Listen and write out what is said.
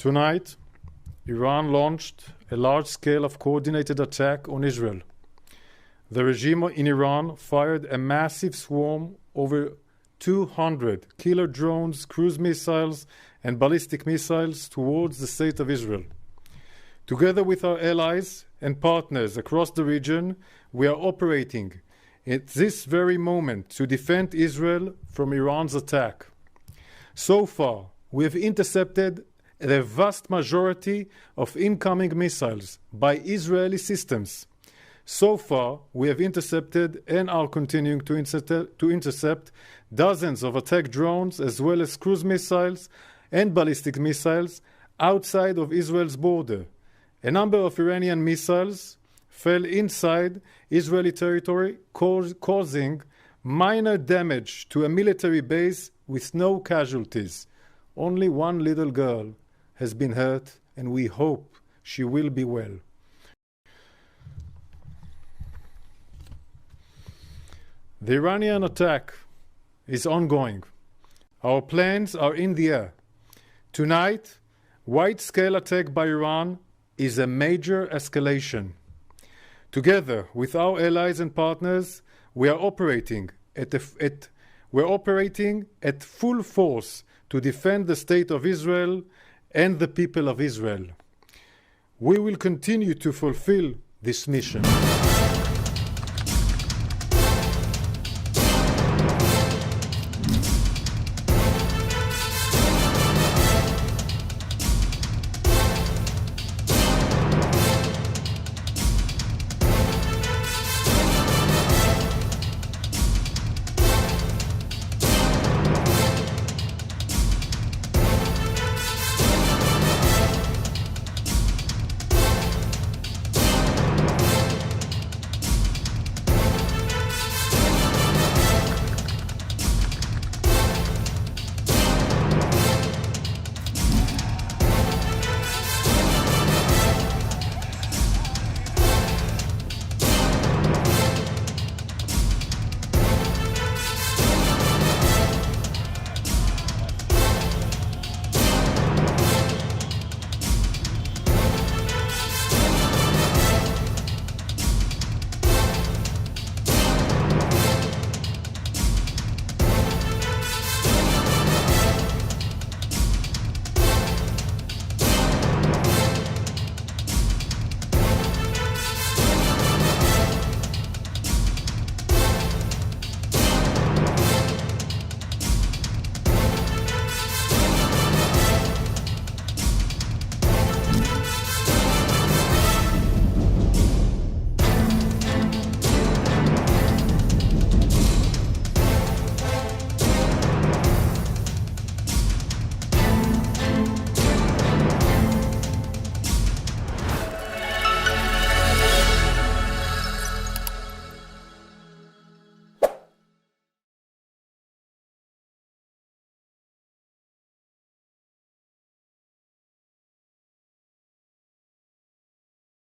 Tonight, Iran launched a large-scale of coordinated attack on Israel. The regime in Iran fired a massive swarm over 200 killer drones, cruise missiles, and ballistic missiles towards the state of Israel. Together with our allies and partners across the region, we are operating at this very moment to defend Israel from Iran's attack. So far, we have intercepted the vast majority of incoming missiles by Israeli systems. So far, we have intercepted and are continuing to intercept dozens of attack drones as well as cruise missiles and ballistic missiles outside of Israel's border. A number of Iranian missiles fell inside Israeli territory, causing minor damage to a military base with no casualties. Only one little girl has been hurt, and we hope she will be well. The Iranian attack is ongoing. Our plans are in the air. Tonight, wide-scale attack by Iran is a major escalation. Together with our allies and partners, we are operating at full force to defend the state of Israel and the people of Israel. We will continue to fulfill this mission.